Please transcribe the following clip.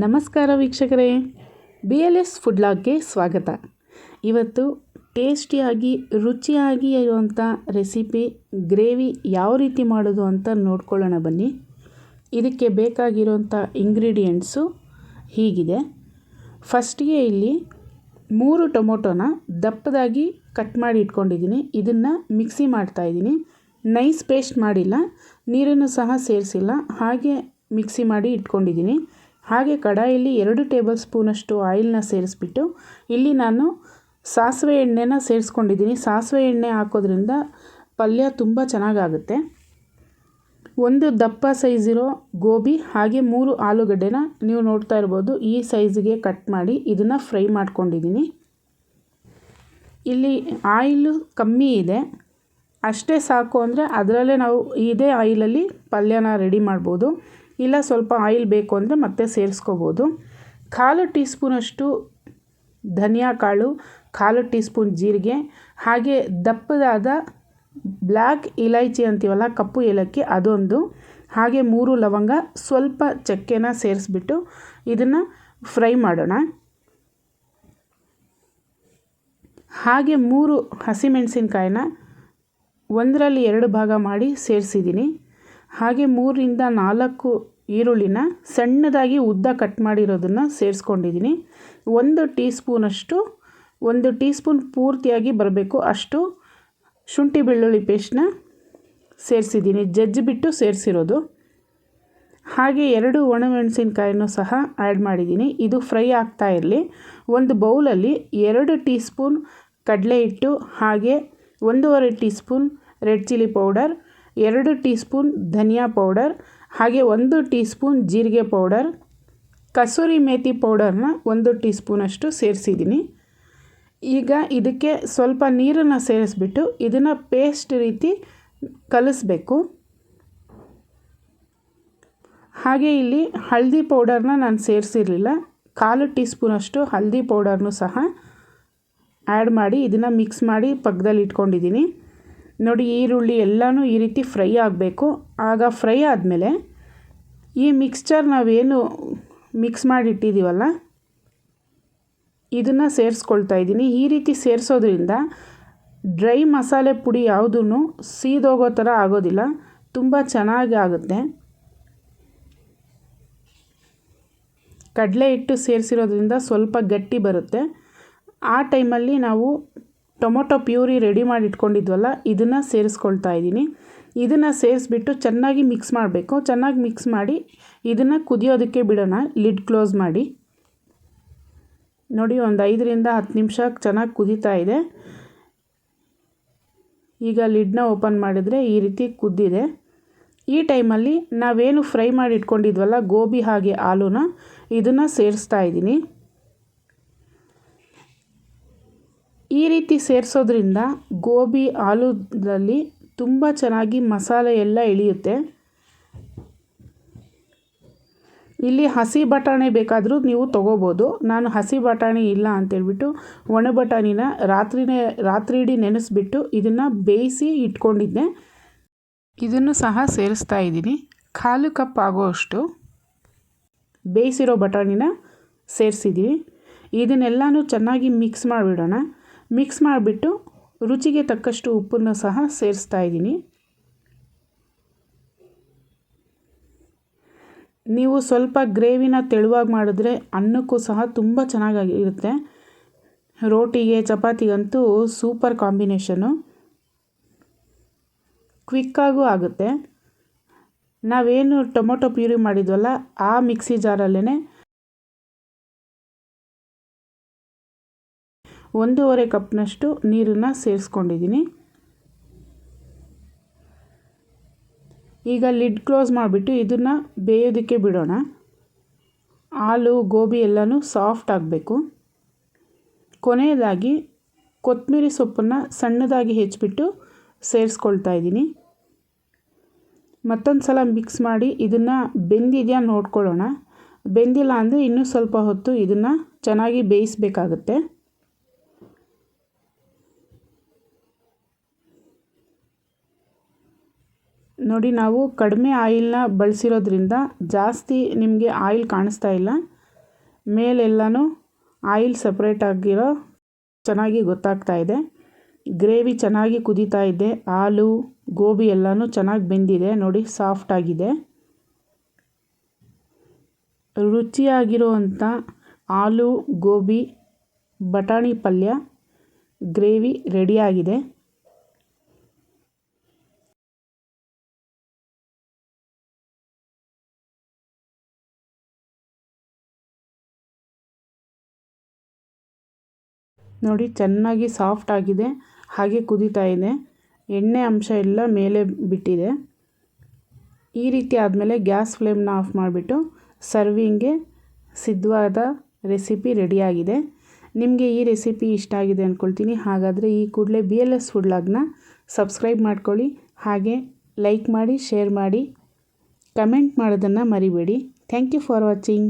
ನಮಸ್ಕಾರ ವೀಕ್ಷಕರೇ, BLS food ಲಾಗ್ಗೆ ಸ್ವಾಗತ. ಇವತ್ತು ಟೇಸ್ಟಿಯಾಗಿ ರುಚಿಯಾಗಿ ಇರುವಂಥ ರೆಸಿಪಿ ಗ್ರೇವಿ ಯಾವ ರೀತಿ ಮಾಡೋದು ಅಂತ ನೋಡ್ಕೊಳ್ಳೋಣ ಬನ್ನಿ. ಇದಕ್ಕೆ ಬೇಕಾಗಿರುವಂಥ ಇಂಗ್ರೀಡಿಯೆಂಟ್ಸು ಹೀಗಿದೆ. ಫಸ್ಟಿಗೆ ಇಲ್ಲಿ 3 ಟೊಮೊಟೊನ ದಪ್ಪದಾಗಿ ಕಟ್ ಮಾಡಿ ಇಟ್ಕೊಂಡಿದ್ದೀನಿ. ಇದನ್ನು ಮಿಕ್ಸಿ ಮಾಡ್ತಾಯಿದ್ದೀನಿ. ನೈಸ್ ಪೇಸ್ಟ್ ಮಾಡಿಲ್ಲ, ನೀರನ್ನು ಸಹ ಸೇರಿಸಿಲ್ಲ, ಹಾಗೆ ಮಿಕ್ಸಿ ಮಾಡಿ ಇಟ್ಕೊಂಡಿದ್ದೀನಿ. ಹಾಗೆ ಕಡಾಯಲ್ಲಿ 2 ಟೇಬಲ್ ಸ್ಪೂನಷ್ಟು ಆಯಿಲ್ನ ಸೇರಿಸ್ಬಿಟ್ಟು ಇಲ್ಲಿ ನಾನು ಸಾಸಿವೆ ಎಣ್ಣೆನ ಸೇರಿಸ್ಕೊಂಡಿದ್ದೀನಿ. ಸಾಸಿವೆ ಎಣ್ಣೆ ಹಾಕೋದ್ರಿಂದ ಪಲ್ಯ ತುಂಬ ಚೆನ್ನಾಗಾಗುತ್ತೆ. ಒಂದು ದಪ್ಪ ಸೈಜಿರೋ ಗೋಬಿ ಹಾಗೆ 3 ಆಲೂಗಡ್ಡೆನ ನೀವು ನೋಡ್ತಾ ಇರ್ಬೋದು ಈ ಸೈಜಿಗೆ ಕಟ್ ಮಾಡಿ ಇದನ್ನು ಫ್ರೈ ಮಾಡ್ಕೊಂಡಿದ್ದೀನಿ. ಇಲ್ಲಿ ಆಯಿಲು ಕಮ್ಮಿ ಇದೆ, ಅಷ್ಟೇ ಸಾಕು ಅಂದರೆ ಅದರಲ್ಲೇ ನಾವು ಇದೇ ಆಯಿಲಲ್ಲಿ ಪಲ್ಯನ ರೆಡಿ ಮಾಡ್ಬೋದು. ಇಲ್ಲ ಸ್ವಲ್ಪ ಆಯಿಲ್ ಬೇಕು ಅಂದರೆ ಮತ್ತೆ ಸೇರಿಸ್ಕೋಬೋದು. 1/4 ಟೀ ಸ್ಪೂನಷ್ಟು ಧನಿಯಾ ಕಾಳು, 1/4 ಟೀ ಸ್ಪೂನ್ ಜೀರಿಗೆ, ಹಾಗೆ ದಪ್ಪದಾದ ಬ್ಲ್ಯಾಕ್ ಇಲೈಚಿ ಅಂತೀವಲ್ಲ, ಕಪ್ಪು ಏಲಕ್ಕಿ ಅದೊಂದು, ಹಾಗೆ 3 ಲವಂಗ, ಸ್ವಲ್ಪ ಚಕ್ಕೆನ ಸೇರಿಸ್ಬಿಟ್ಟು ಇದನ್ನು ಫ್ರೈ ಮಾಡೋಣ. ಹಾಗೆ 3 ಹಸಿಮೆಣಸಿನ್ಕಾಯಿನ 1ರಲ್ಲಿ 2 ಭಾಗ ಮಾಡಿ ಸೇರಿಸಿದ್ದೀನಿ. ಹಾಗೆ 3ರಿಂದ 4 ಈರುಳ್ಳಿನ ಸಣ್ಣದಾಗಿ ಉದ್ದ ಕಟ್ ಮಾಡಿರೋದನ್ನು ಸೇರಿಸ್ಕೊಂಡಿದ್ದೀನಿ. 1 ಟೀ ಸ್ಪೂನಷ್ಟು, 1 ಟೀ ಸ್ಪೂನ್ ಪೂರ್ತಿಯಾಗಿ ಬರಬೇಕು ಅಷ್ಟು ಶುಂಠಿ ಬೆಳ್ಳುಳ್ಳಿ ಪೇಸ್ಟ್ನ ಸೇರಿಸಿದ್ದೀನಿ, ಜಜ್ಜಿಬಿಟ್ಟು ಸೇರಿಸಿರೋದು. ಹಾಗೆ 2 ಒಣಮೆಣಸಿನ್ಕಾಯನ್ನು ಸಹ ಆ್ಯಡ್ ಮಾಡಿದ್ದೀನಿ. ಇದು ಫ್ರೈ ಆಗ್ತಾ ಇರಲಿ. ಒಂದು ಬೌಲಲ್ಲಿ 2 ಟೀ ಸ್ಪೂನ್ ಕಡಲೆ ಹಿಟ್ಟು, ಹಾಗೆ 1.5 teaspoon red chilli powder, 2 teaspoon ಧನಿಯಾ ಪೌಡರ್, ಹಾಗೆ 1 ಟೀ ಸ್ಪೂನ್ ಜೀರಿಗೆ ಪೌಡರ್, ಕಸೂರಿ ಮೇಥಿ ಪೌಡರ್ನ 1 ಟೀ ಸ್ಪೂನಷ್ಟು ಸೇರಿಸಿದ್ದೀನಿ. ಈಗ ಇದಕ್ಕೆ ಸ್ವಲ್ಪ ನೀರನ್ನು ಸೇರಿಸ್ಬಿಟ್ಟು ಇದನ್ನು ಪೇಸ್ಟ್ ರೀತಿ ಕಲಿಸ್ಬೇಕು. ಹಾಗೆ ಇಲ್ಲಿ ಹಳದಿ ಪೌಡರ್ನ ನಾನು ಸೇರಿಸಿರಲಿಲ್ಲ, 1/4 ಟೀ ಸ್ಪೂನಷ್ಟು ಹಳದಿ ಪೌಡರ್ನು ಸಹ ಆ್ಯಡ್ ಮಾಡಿ ಇದನ್ನು ಮಿಕ್ಸ್ ಮಾಡಿ ಪಕ್ಕದಲ್ಲಿ ಇಟ್ಕೊಂಡಿದ್ದೀನಿ. ನೋಡಿ, ಈರುಳ್ಳಿ ಎಲ್ಲನೂ ಈ ರೀತಿ ಫ್ರೈ ಆಗಬೇಕು. ಆಗ ಫ್ರೈ ಆದಮೇಲೆ ಈ ಮಿಕ್ಸ್ಚರ್ ನಾವೇನು ಮಿಕ್ಸ್ ಮಾಡಿಟ್ಟಿದ್ದೀವಲ್ಲ ಇದನ್ನು ಸೇರಿಸ್ಕೊಳ್ತಾ ಇದ್ದೀನಿ. ಈ ರೀತಿ ಸೇರಿಸೋದ್ರಿಂದ ಡ್ರೈ ಮಸಾಲೆ ಪುಡಿ ಯಾವುದೂ ಸೀದೋಗೋ ಥರ ಆಗೋದಿಲ್ಲ, ತುಂಬ ಚೆನ್ನಾಗಿ ಆಗುತ್ತೆ. ಕಡಲೆ ಹಿಟ್ಟು ಸೇರಿಸಿರೋದ್ರಿಂದ ಸ್ವಲ್ಪ ಗಟ್ಟಿ ಬರುತ್ತೆ. ಆ ಟೈಮಲ್ಲಿ ನಾವು ಟೊಮೊಟೊ ಪ್ಯೂರಿ ರೆಡಿ ಮಾಡಿ ಇಟ್ಕೊಂಡಿದ್ವಲ್ಲ ಇದನ್ನು ಸೇರಿಸ್ಕೊಳ್ತಾ ಇದ್ದೀನಿ. ಇದನ್ನು ಸೇರಿಸ್ಬಿಟ್ಟು ಚೆನ್ನಾಗಿ ಮಿಕ್ಸ್ ಮಾಡಬೇಕು. ಚೆನ್ನಾಗಿ ಮಿಕ್ಸ್ ಮಾಡಿ ಇದನ್ನು ಕುದಿಯೋದಕ್ಕೆ ಬಿಡೋಣ, ಲಿಡ್ ಕ್ಲೋಸ್ ಮಾಡಿ. ನೋಡಿ, ಒಂದು 5ರಿಂದ 10 ನಿಮಿಷ ಚೆನ್ನಾಗಿ ಕುದೀತಾ ಇದೆ. ಈಗ ಲಿಡ್ನ ಓಪನ್ ಮಾಡಿದರೆ ಈ ರೀತಿ ಕುದ್ದಿದೆ. ಈ ಟೈಮಲ್ಲಿ ನಾವೇನು ಫ್ರೈ ಮಾಡಿ ಇಟ್ಕೊಂಡಿದ್ವಲ್ಲ ಗೋಬಿ ಹಾಗೆ ಆಲೂನ ಇದನ್ನು ಸೇರಿಸ್ತಾ ಇದ್ದೀನಿ. ಈ ರೀತಿ ಸೇರಿಸೋದ್ರಿಂದ ಗೋಬಿ ಆಲೂದಲ್ಲಿ ತುಂಬ ಚೆನ್ನಾಗಿ ಮಸಾಲೆ ಎಲ್ಲ ಇಳಿಯುತ್ತೆ. ಇಲ್ಲಿ ಹಸಿ ಬಟಾಣಿ ಬೇಕಾದರೂ ನೀವು ತೊಗೋಬೋದು. ನಾನು ಹಸಿ ಬಟಾಣಿ ಇಲ್ಲ ಅಂತೇಳ್ಬಿಟ್ಟು ಒಣ ಬಟಾಣಿನ ರಾತ್ರಿ ಇಡೀ ನೆನೆಸ್ಬಿಟ್ಟು ಇದನ್ನು ಬೇಯಿಸಿ ಇಟ್ಕೊಂಡಿದ್ದೆ. ಇದನ್ನು ಸಹ ಸೇರಿಸ್ತಾ ಇದ್ದೀನಿ. 1/4 ಕಪ್ ಆಗೋಷ್ಟು ಬೇಯಿಸಿರೋ ಬಟಾಣಿನ ಸೇರಿಸಿದ್ದೀನಿ. ಇದನ್ನೆಲ್ಲನೂ ಚೆನ್ನಾಗಿ ಮಿಕ್ಸ್ ಮಾಡಿಬಿಡೋಣ. ಮಿಕ್ಸ್ ಮಾಡಿಬಿಟ್ಟು ರುಚಿಗೆ ತಕ್ಕಷ್ಟು ಉಪ್ಪನ್ನು ಸಹ ಸೇರಿಸ್ತಾ ಇದ್ದೀನಿ. ನೀವು ಸ್ವಲ್ಪ ಗ್ರೇವಿನ ತೆಳುವಾಗಿ ಮಾಡಿದ್ರೆ ಅನ್ನಕ್ಕೂ ಸಹ ತುಂಬ ಚೆನ್ನಾಗಿರುತ್ತೆ. ರೋಟಿಗೆ ಚಪಾತಿಗಂತೂ ಸೂಪರ್ ಕಾಂಬಿನೇಷನು, ಕ್ವಿಕ್ಕಾಗೂ ಆಗುತ್ತೆ. ನಾವೇನು ಟೊಮೊಟೊ ಪ್ಯೂರಿ ಮಾಡಿದ್ವಲ್ಲ ಆ ಮಿಕ್ಸಿ ಜಾರಲ್ಲೇ 1.5 ಕಪ್ನಷ್ಟು ನೀರನ್ನು ಸೇರಿಸ್ಕೊಂಡಿದ್ದೀನಿ. ಈಗ ಲಿಡ್ ಕ್ಲೋಸ್ ಮಾಡಿಬಿಟ್ಟು ಇದನ್ನು ಬೇಯೋದಕ್ಕೆ ಬಿಡೋಣ. ಆಲೂ ಗೋಬಿ ಎಲ್ಲನೂ ಸಾಫ್ಟ್ ಆಗಬೇಕು. ಕೊನೆಯದಾಗಿ ಕೊತ್ತಂಬರಿ ಸೊಪ್ಪನ್ನು ಸಣ್ಣದಾಗಿ ಹೆಚ್ಚಿಬಿಟ್ಟು ಸೇರಿಸ್ಕೊಳ್ತಾ ಇದ್ದೀನಿ. ಮತ್ತೊಂದು ಸಲ ಮಿಕ್ಸ್ ಮಾಡಿ ಇದನ್ನು ಬೆಂದಿದೆಯಾ ನೋಡ್ಕೊಳ್ಳೋಣ. ಬೆಂದಿಲ್ಲ ಅಂದರೆ ಇನ್ನೂ ಸ್ವಲ್ಪ ಹೊತ್ತು ಇದನ್ನು ಚೆನ್ನಾಗಿ ಬೇಯಿಸಬೇಕಾಗುತ್ತೆ. ನೋಡಿ, ನಾವು ಕಡಿಮೆ ಆಯಿಲ್ನ ಬಳಸಿರೋದ್ರಿಂದ ಜಾಸ್ತಿ ನಿಮಗೆ ಆಯಿಲ್ ಕಾಣಿಸ್ತಾ ಇಲ್ಲ. ಮೇಲೆಲ್ಲನೂ ಆಯಿಲ್ ಸಪ್ರೇಟ್ ಆಗಿರೋ ಚೆನ್ನಾಗಿ ಗೊತ್ತಾಗ್ತಾ ಇದೆ. ಗ್ರೇವಿ ಚೆನ್ನಾಗಿ ಕುದೀತಾ ಇದೆ. ಹಾಲು ಗೋಬಿ ಎಲ್ಲನೂ ಚೆನ್ನಾಗಿ ಬೆಂದಿದೆ ನೋಡಿ, ಸಾಫ್ಟ್ ಆಗಿದೆ. ರುಚಿಯಾಗಿರುವಂಥ ಆಲೂ ಗೋಬಿ ಬಟಾಣಿ ಪಲ್ಯ ಗ್ರೇವಿ ರೆಡಿಯಾಗಿದೆ. ನೋಡಿ ಚೆನ್ನಾಗಿ ಸಾಫ್ಟ್ ಆಗಿದೆ, ಹಾಗೆ ಕುದೀತಾ ಇದೆ. ಎಣ್ಣೆ ಅಂಶ ಎಲ್ಲ ಮೇಲೆ ಬಿಟ್ಟಿದೆ. ಈ ರೀತಿ ಆದಮೇಲೆ ಗ್ಯಾಸ್ ಫ್ಲೇಮ್ನ ಆಫ್ ಮಾಡಿಬಿಟ್ಟು ಸರ್ವಿಂಗ್ಗೆ ಸಿದ್ಧವಾದ ರೆಸಿಪಿ ರೆಡಿಯಾಗಿದೆ. ನಿಮಗೆ ಈ ರೆಸಿಪಿ ಇಷ್ಟ ಆಗಿದೆ ಅಂದ್ಕೊಳ್ತೀನಿ. ಹಾಗಾದರೆ ಈ ಕೂಡಲೇ BLS ಫುಡ್ ಲಾಗ್ನ ಸಬ್ಸ್ಕ್ರೈಬ್ ಮಾಡ್ಕೊಳ್ಳಿ. ಹಾಗೆ ಲೈಕ್ ಮಾಡಿ, ಶೇರ್ ಮಾಡಿ, ಕಮೆಂಟ್ ಮಾಡೋದನ್ನು ಮರಿಬೇಡಿ. Thank you for watching.